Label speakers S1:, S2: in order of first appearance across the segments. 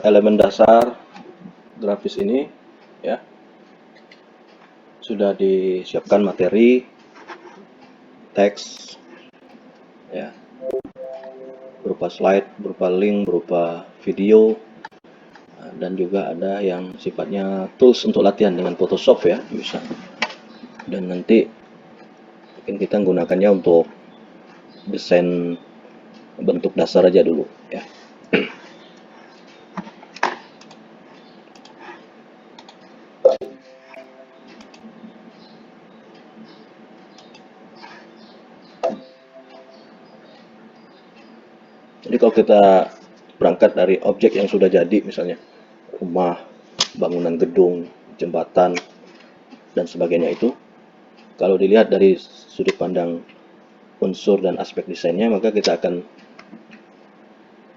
S1: elemen dasar grafis ini ya sudah disiapkan materi, teks ya, berupa slide, berupa link, berupa video, dan juga ada yang sifatnya tools untuk latihan dengan Photoshop ya, bisa. Dan nanti mungkin kita menggunakannya untuk desain bentuk dasar aja dulu ya. Jadi kalau kita berangkat dari objek yang sudah jadi, misalnya rumah, bangunan gedung, jembatan, dan sebagainya itu, kalau dilihat dari sudut pandang unsur dan aspek desainnya, maka kita akan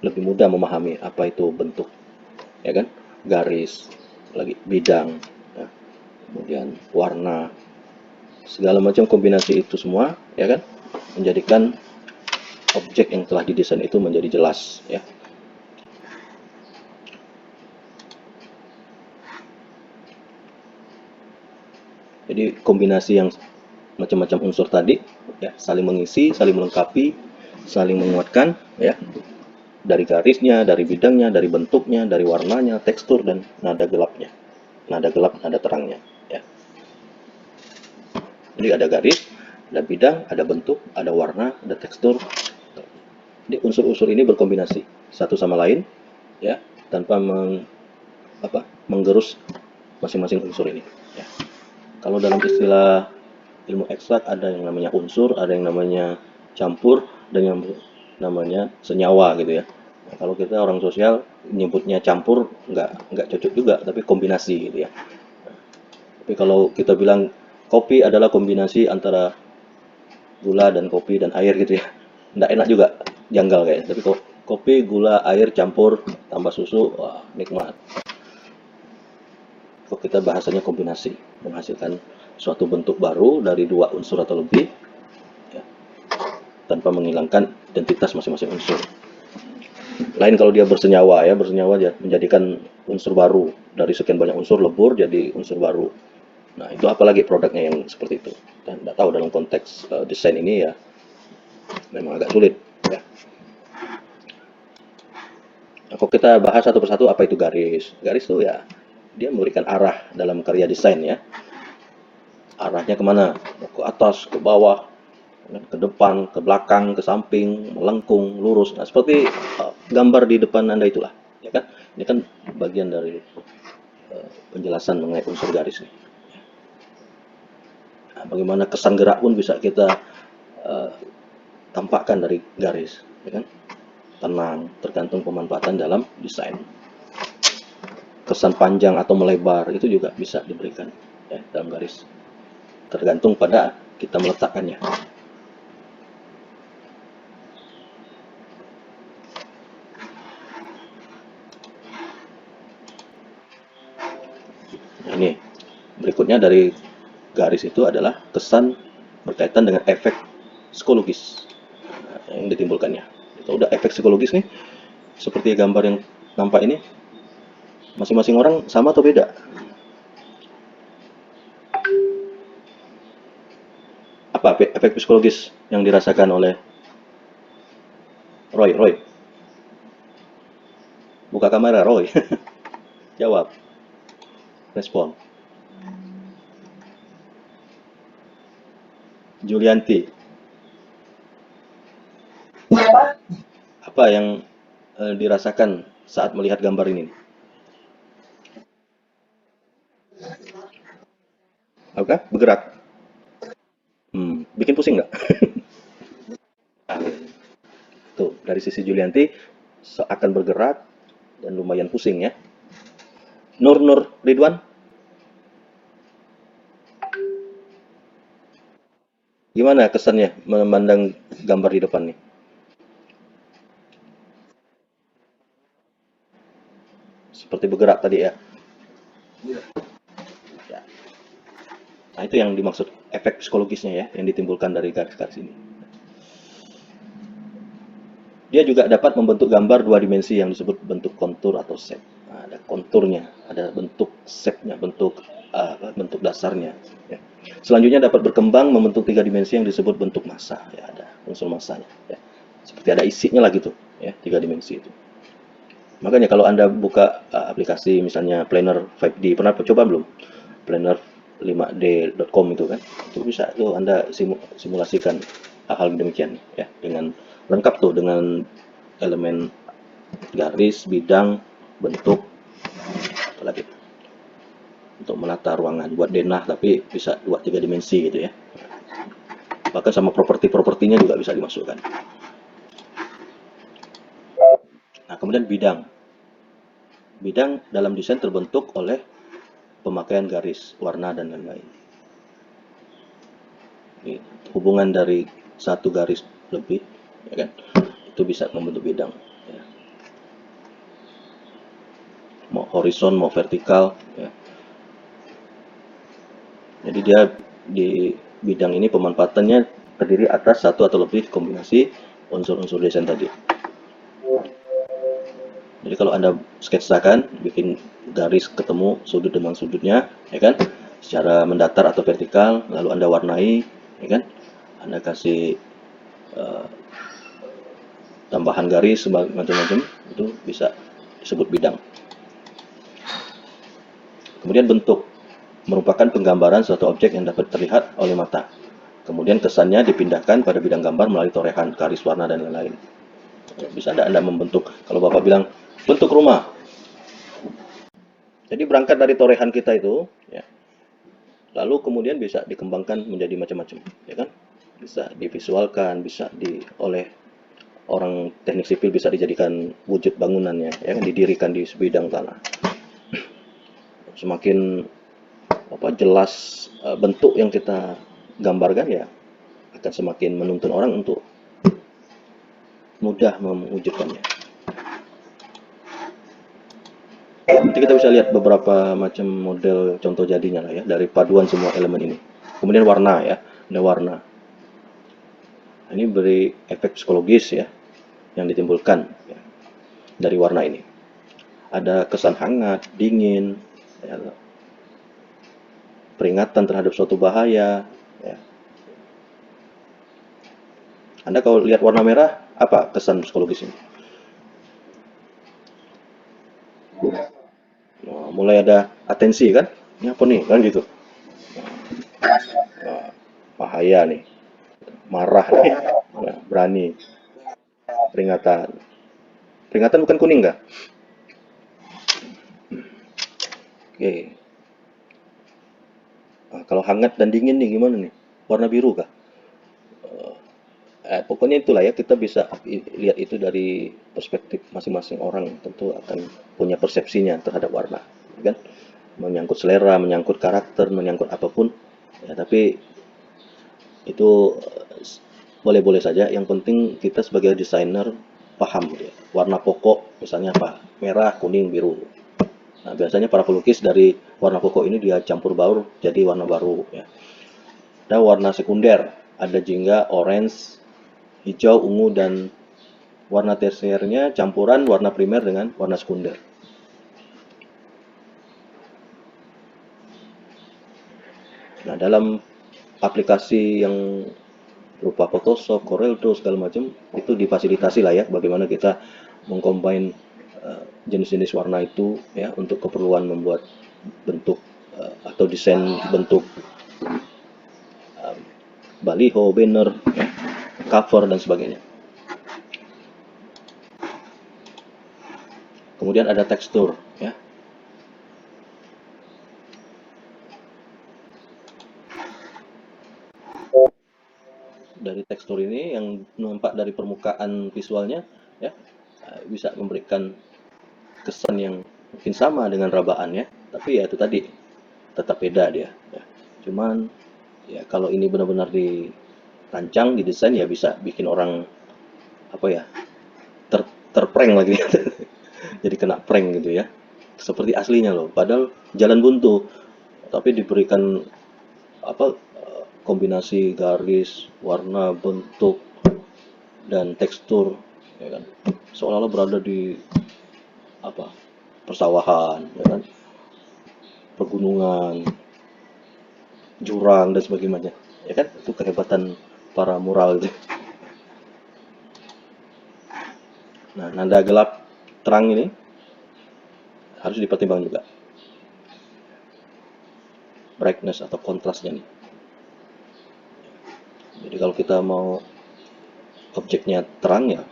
S1: lebih mudah memahami apa itu bentuk, ya kan? Garis, lagi bidang, ya, kemudian warna, segala macam kombinasi itu semua, ya kan, menjadikan objek yang telah didesain itu menjadi jelas, ya. Jadi kombinasi yang macam-macam unsur tadi, ya, saling mengisi, saling melengkapi, saling menguatkan, ya, dari garisnya, dari bidangnya, dari bentuknya, dari warnanya, tekstur, dan nada gelapnya, nada gelap, nada terangnya, ya. Jadi ada garis, ada bidang, ada bentuk, ada warna, ada tekstur. Jadi unsur-unsur ini berkombinasi satu sama lain, ya, tanpa menggerus masing-masing unsur ini, ya. Kalau dalam istilah ilmu ekstrak ada yang namanya unsur, ada yang namanya campur, dan yang namanya senyawa gitu ya. Nah, kalau kita orang sosial nyebutnya campur nggak cocok juga, tapi kombinasi gitu ya. Tapi kalau kita bilang kopi adalah kombinasi antara gula dan kopi dan air gitu ya, nggak enak juga, janggal kayaknya. Tapi kopi, gula, air campur tambah susu, wah nikmat. Kalau kita bahasanya kombinasi, menghasilkan suatu bentuk baru dari dua unsur atau lebih, ya, tanpa menghilangkan identitas masing-masing unsur. Lain kalau dia bersenyawa ya, bersenyawa ya, menjadikan unsur baru dari sekian banyak unsur lebur jadi unsur baru. Nah itu apalagi produknya yang seperti itu. Dan tidak tahu dalam konteks desain ini ya memang agak sulit. Ya. Nah, kalau kita bahas satu persatu apa itu garis, garis itu ya dia memberikan arah dalam karya desain ya. Arahnya kemana? Ke atas, ke bawah, ke depan, ke belakang, ke samping, melengkung, lurus. Nah, seperti gambar di depan Anda itulah, ya kan? Ini kan bagian dari penjelasan mengenai unsur garis nih. Nah, bagaimana kesan gerak pun bisa kita tampakkan dari garis, ya kan? Tenang, tergantung pemanfaatan dalam desain. Kesan panjang atau melebar itu juga bisa diberikan ya dalam garis. Tergantung pada kita meletakkannya. Nah, ini berikutnya dari garis itu adalah kesan berkaitan dengan efek psikologis yang ditimbulkannya. Kalau udah efek psikologis nih, seperti gambar yang nampak ini, masing-masing orang sama atau beda? Apa efek psikologis yang dirasakan oleh Roy? Roy, buka kamera, Roy. Jawab, respon. Julianti, apa yang dirasakan saat melihat gambar ini? Apa? Bergerak. Bikin pusing nggak? Nah, tuh, dari sisi Julianti seakan bergerak dan lumayan pusing ya. Nur Ridwan, gimana kesannya memandang gambar di depan nih? Seperti bergerak tadi ya. Ya. Nah, itu yang dimaksud efek psikologisnya ya, yang ditimbulkan dari garis-garis ini. Dia juga dapat membentuk gambar dua dimensi yang disebut bentuk kontur atau shape. Nah, ada konturnya, ada bentuk shape-nya, bentuk dasarnya. Ya. Selanjutnya dapat berkembang membentuk tiga dimensi yang disebut bentuk massa. Ya, ada unsur massanya. Ya. Seperti ada isinya lah gitu, ya, tiga dimensi itu. Makanya kalau Anda buka aplikasi misalnya Planner 5D, pernah coba belum? Planner 5D.com itu kan, itu bisa tuh Anda simulasikan hal-hal demikian ya, dengan lengkap tuh dengan elemen garis, bidang, bentuk, apalagi untuk menata ruangan buat denah, tapi bisa dua tiga dimensi gitu ya. Bahkan sama properti-propertinya juga bisa dimasukkan. Nah, kemudian bidang. Bidang dalam desain terbentuk oleh pemakaian garis, warna, dan lain-lain. Hubungan dari satu garis lebih, ya kan, itu bisa membentuk bidang. Ya. Mau horizon, mau vertikal. Ya. Jadi dia di bidang ini pemanfaatannya terdiri atas satu atau lebih kombinasi unsur-unsur desain tadi. Jadi kalau Anda sketsakan, bikin garis ketemu sudut dengan sudutnya, ya kan, secara mendatar atau vertikal, lalu Anda warnai, ya kan, Anda kasih uh, tambahan garis macam-macam, itu bisa disebut bidang. Kemudian bentuk merupakan penggambaran suatu objek yang dapat terlihat oleh mata. Kemudian kesannya dipindahkan pada bidang gambar melalui torehan, garis, warna, dan lain-lain. Bisa Anda membentuk, kalau Bapak bilang, bentuk rumah. Jadi berangkat dari torehan kita itu, ya, lalu kemudian bisa dikembangkan menjadi macam-macam, ya kan? Bisa divisualkan, bisa oleh orang teknik sipil bisa dijadikan wujud bangunannya, ya kan? Didirikan di sebidang tanah. Semakin jelas bentuk yang kita gambarkan, ya akan semakin menuntun orang untuk mudah mewujudkannya. Nanti kita bisa lihat beberapa macam model contoh jadinya lah ya, dari paduan semua elemen ini. Kemudian warna ya, ada warna. Ini beri efek psikologis ya, yang ditimbulkan ya, dari warna ini. Ada kesan hangat, dingin, ya, peringatan terhadap suatu bahaya. Ya. Anda kalau lihat warna merah, apa kesan psikologis ini? Nah, mulai ada atensi kan? Ini apa nih? Kan gitu. Nah, bahaya nih, marah nih, nah, berani, peringatan. Peringatan bukan kuning kah? Oke. Nah, kalau hangat dan dingin nih gimana nih? Warna biru kah? Pokoknya itulah ya, kita bisa lihat itu dari perspektif masing-masing orang, tentu akan punya persepsinya terhadap warna, kan? Menyangkut selera, menyangkut karakter, menyangkut apapun. Ya, tapi itu boleh-boleh saja. Yang penting kita sebagai desainer paham ya. Warna pokok misalnya apa? Merah, kuning, biru. Nah, biasanya para pelukis dari warna pokok ini dia campur baur jadi warna baru ya. Ada warna sekunder, ada jingga, orange, hijau, ungu, dan warna tersiernya campuran warna primer dengan warna sekunder. Nah, dalam aplikasi yang berupa Photoshop, Corel Draw segala macam itu difasilitasi lah ya, bagaimana kita mengcombine jenis-jenis warna itu ya untuk keperluan membuat bentuk atau desain bentuk baliho, banner, ya, cover dan sebagainya. Kemudian ada tekstur ya. Dari tekstur ini yang nampak dari permukaan visualnya ya bisa memberikan kesan yang mungkin sama dengan rabaan ya, tapi ya itu tadi tetap beda dia ya. Cuman ya kalau ini benar-benar dirancang, didesain ya bisa bikin orang apa ya, terprank lagi. Jadi kena prank gitu ya, seperti aslinya loh, padahal jalan buntu tapi diberikan kombinasi garis, warna, bentuk, dan tekstur ya kan? Seolah-olah berada di apa? Persawahan, ya kan? Pegunungan, jurang dan sebagainya, ya kan? Itu kehebatan para mural itu. Nah, nada gelap terang ini harus dipertimbangkan juga, brightness atau kontrasnya nih. Jadi kalau kita mau objeknya terang ya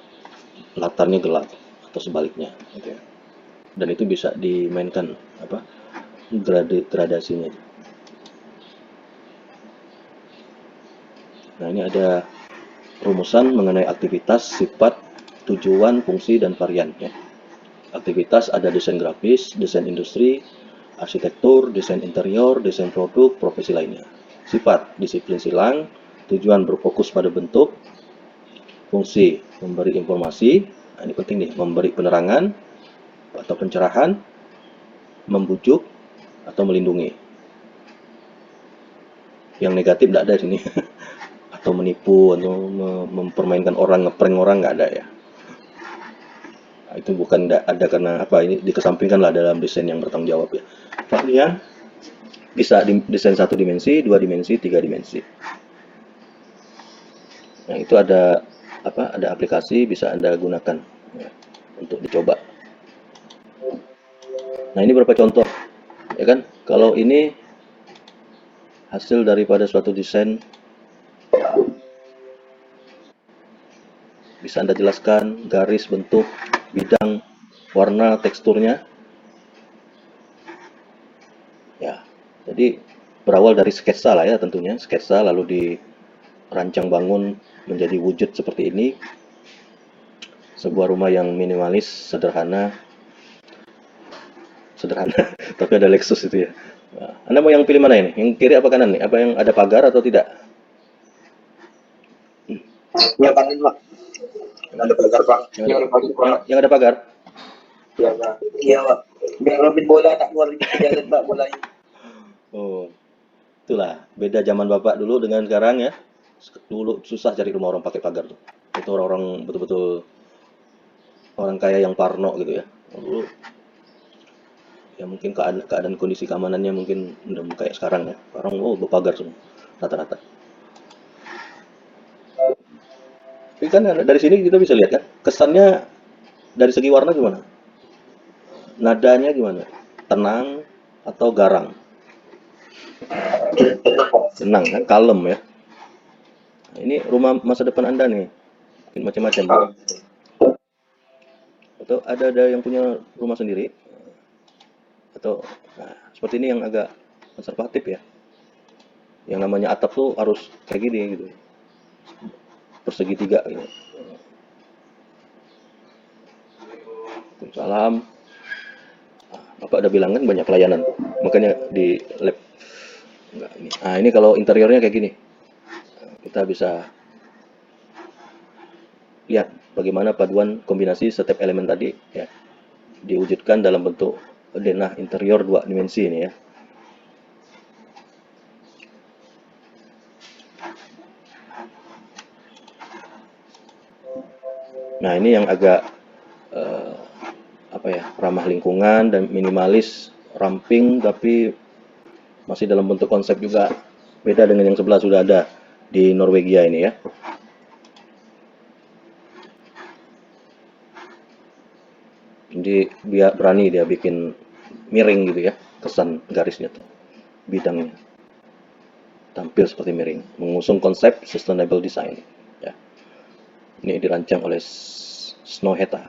S1: latarnya gelap atau sebaliknya gitu ya. Dan itu bisa dimainkan apa gradasinya. Nah, ini ada rumusan mengenai aktivitas, sifat, tujuan, fungsi, dan varian ya. Aktivitas ada desain grafis, desain industri, arsitektur, desain interior, desain produk, profesi lainnya. Sifat, disiplin silang, tujuan berfokus pada bentuk, fungsi memberi informasi, nah ini penting nih, memberi penerangan atau pencerahan, membujuk atau melindungi. Yang negatif tidak ada di sini. Atau menipu atau mempermainkan orang, ngeprank orang nggak ada ya. Nah, itu bukan ada karena apa, ini dikesampingkan lah dalam desain yang bertanggung jawab ya. Varian bisa desain 1 dimensi, 2 dimensi, 3 dimensi. Nah, itu ada apa? Ada aplikasi bisa Anda gunakan ya, untuk dicoba. Nah, ini beberapa contoh ya kan. Kalau ini hasil daripada suatu desain, bisa Anda jelaskan garis, bentuk, bidang, warna, teksturnya. Ya, jadi berawal dari sketsa lah ya tentunya, sketsa lalu dirancang bangun menjadi wujud seperti ini, sebuah rumah yang minimalis, sederhana, tapi ada Lexus itu ya. Nah, Anda mau yang pilih mana ini? Yang kiri apa kanan nih? Apa yang ada pagar atau tidak?
S2: Ya kanan Pak, yang ada pagar Pak.
S1: Yang ada, yang ada pagar?
S2: Iya Pak. Iya Pak. Biar Robin bola tak keluar di jalan Pak bolanya.
S1: Oh, itulah beda zaman Bapak dulu dengan sekarang ya. Dulu susah cari rumah orang pakai pagar tuh. Itu orang-orang betul-betul orang kaya yang parno gitu ya. Dulu ya mungkin keadaan kondisi keamanannya mungkin udah kayak sekarang ya. Sekarang berpagar semua rata-rata. Tapi kan dari sini kita bisa lihat kan kesannya dari segi warna gimana? Nadanya gimana? Tenang atau garang? Tenang kan, kalem ya. Nah, ini rumah masa depan Anda nih. Mungkin macam-macam. Atau ada yang punya rumah sendiri atau nah, seperti ini yang agak konservatif ya. Yang namanya atap tuh harus kayak gini gitu. Persegi tiga gitu. Salam. Bapak udah bilang kan banyak pelayanan. Makanya di lab enggak ini. Nah, ini kalau interiornya kayak gini. Kita bisa lihat bagaimana paduan kombinasi setiap elemen tadi ya diwujudkan dalam bentuk denah interior 2 dimensi ini ya. Nah, ini yang agak eh, apa ya, ramah lingkungan dan minimalis, ramping tapi masih dalam bentuk konsep juga. Beda dengan yang sebelah sudah ada di Norwegia ini ya. Jadi dia berani dia bikin miring gitu ya, kesan garisnya tuh, bidangnya tampil seperti miring, mengusung konsep sustainable design. Ya, ini dirancang oleh Snøhetta.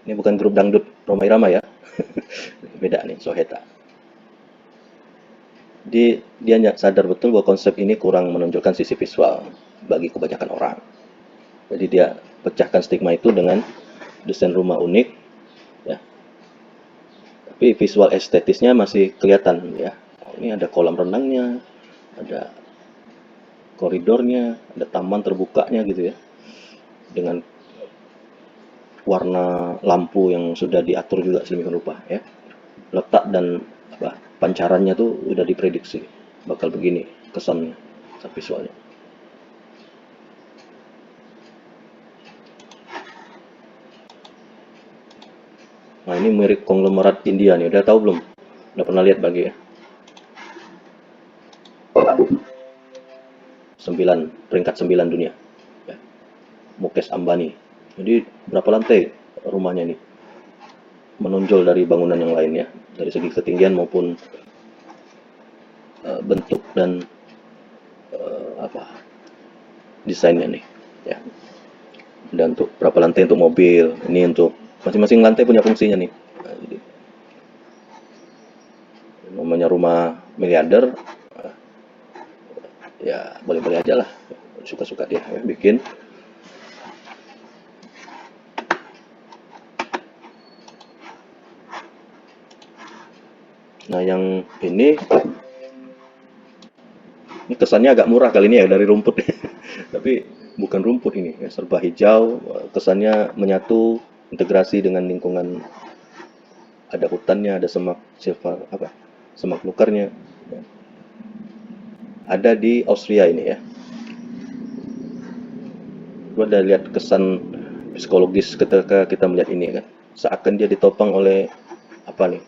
S1: Ini bukan grup dangdut Roma Irama ya, beda nih Snøhetta. Dia sadar betul bahwa konsep ini kurang menonjolkan sisi visual bagi kebanyakan orang. Jadi dia pecahkan stigma itu dengan desain rumah unik, ya. Tapi visual estetisnya masih kelihatan ya. Ini ada kolam renangnya, ada koridornya, ada taman terbukanya gitu ya. Dengan warna lampu yang sudah diatur juga sedemikian rupa ya. Letak dan apa pancarannya tuh udah diprediksi bakal begini kesannya visualnya. Nah, ini mirip konglomerat India nih. Udah tahu belum? Udah pernah lihat bagi ya? 9, peringkat 9 dunia. Ya. Mukesh Ambani. Jadi berapa lantai rumahnya ini? Menonjol dari bangunan yang lainnya, dari segi ketinggian maupun bentuk dan apa desainnya nih. Ya. Dan untuk berapa lantai untuk mobil, ini untuk masing-masing lantai punya fungsinya nih. Nah, jadi namanya rumah miliarder, ya boleh-boleh aja lah, suka-suka dia ya, bikin. Nah yang ini kesannya agak murah kali ini ya dari rumput, tapi bukan rumput ini, ya, serba hijau, kesannya menyatu, integrasi dengan lingkungan, ada hutannya, ada semak silver apa, semak lukarnya, ya. Ada di Austria ini ya. Gua ada lihat kesan psikologis ketika kita melihat ini kan, seakan dia ditopang oleh apa nih,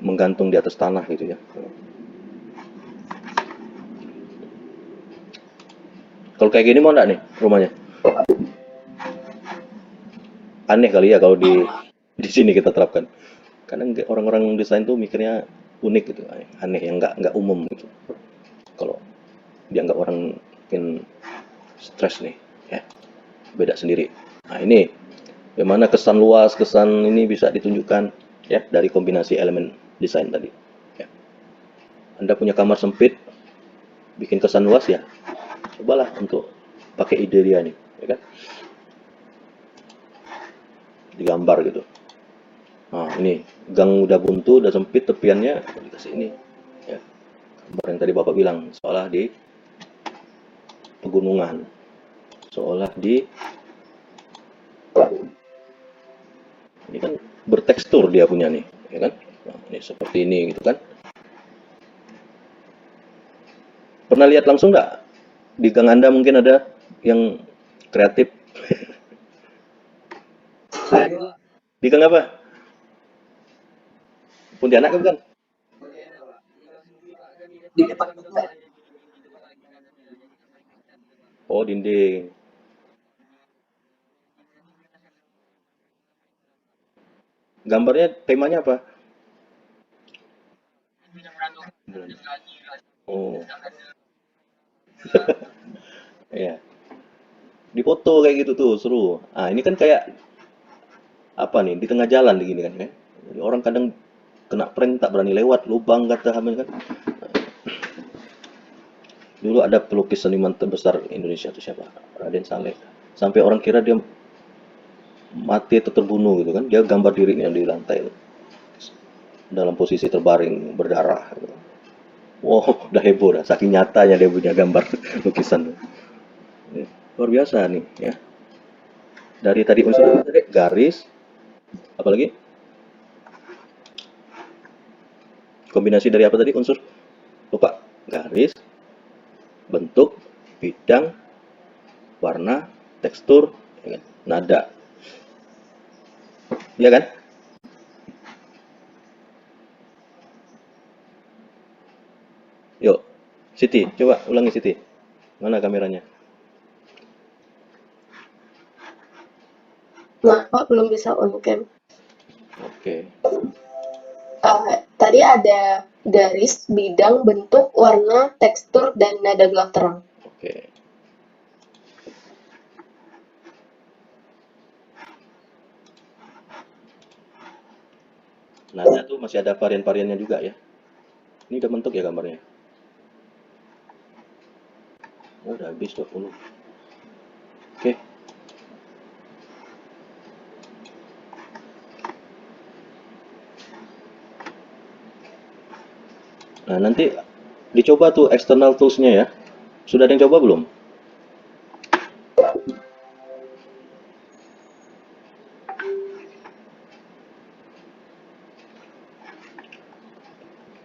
S1: menggantung di atas tanah gitu ya. Kalau kayak gini mau enggak nih rumahnya? Aneh kali ya kalau di sini kita terapkan. Kadang orang-orang desain tuh mikirnya unik gitu, aneh yang nggak umum gitu. Kalau dianggap orang mungkin stres nih, ya beda sendiri. Nah ini bagaimana kesan luas, kesan ini bisa ditunjukkan ya dari kombinasi elemen desain tadi. Ya. Anda punya kamar sempit, bikin kesan luas ya, cobalah untuk pakai ide dia nih, ya kan? Digambar gitu. Nah ini gang udah buntu, udah sempit, tepiannya dikasih ini. Ya, gambar yang tadi bapak bilang, seolah di pegunungan, seolah di ini kan bertekstur dia punya nih, ya kan? Nah, ini seperti ini gitu kan? Pernah lihat langsung nggak di gang Anda mungkin ada yang kreatif? Di gang apa? Pontianak kan bukan?
S2: Di depan juga.
S1: Oh dinding. Gambarnya temanya apa? Oh, iya. Di foto kayak gitu tuh seru. Ah ini kan kayak apa nih di tengah jalan begini kan ya. Jadi orang kadang kena prank tak berani lewat lubang kata hamil kan. Dulu ada pelukis seniman terbesar Indonesia itu siapa? Raden Saleh. Sampai orang kira dia mati atau terbunuh gitu kan. Dia gambar dirinya di lantai dalam posisi terbaring berdarah gitu. Wow, udah heboh dah. Saking nyatanya dia punya gambar lukisan. Luar biasa nih ya. Dari tadi unsur tadi garis, apalagi kombinasi dari apa tadi unsur? Lupa. Garis, bentuk, bidang, warna, tekstur, ya kan? Nada. Iya kan? Yuk, Siti, coba ulangi Siti. Mana kameranya?
S3: Nah, Pak belum bisa on cam.
S1: Oke.
S3: Tadi ada garis, bidang, bentuk, warna, tekstur, dan nada gelap terang.
S1: Oke. Nada tuh masih ada varian-variannya juga ya. Ini udah bentuk ya gambarnya. Oh, udah habis 20. Oke. Nah, nanti dicoba tuh external tools-nya ya. Sudah ada yang coba belum?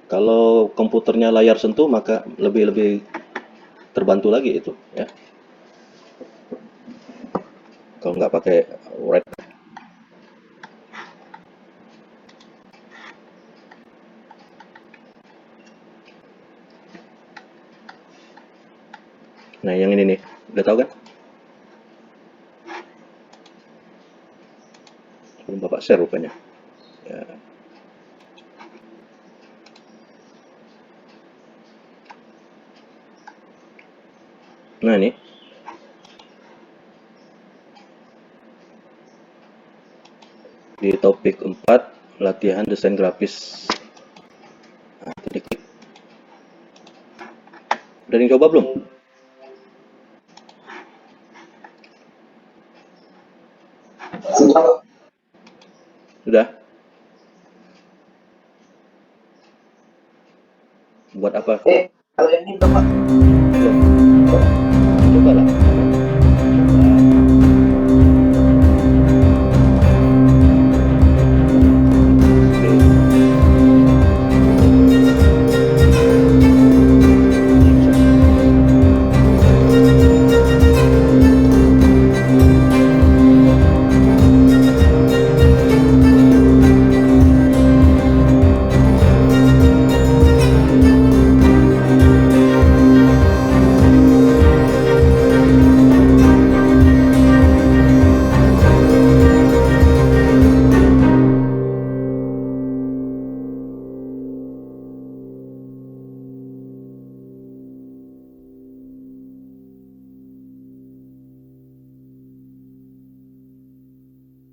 S1: Kalau komputernya layar sentuh maka lebih terbantu lagi itu ya. Kalau nggak pakai write. Nah, yang ini nih, udah tahu kan? Belum Bapak share rupanya. Ya. Nah, ini. Di topik 4, latihan desain grafis. Nah, itu diklik. Udah dicoba belum?
S2: Sudah, Pak.
S1: Sudah? Buat apa?
S2: Kalau yang ini berapa?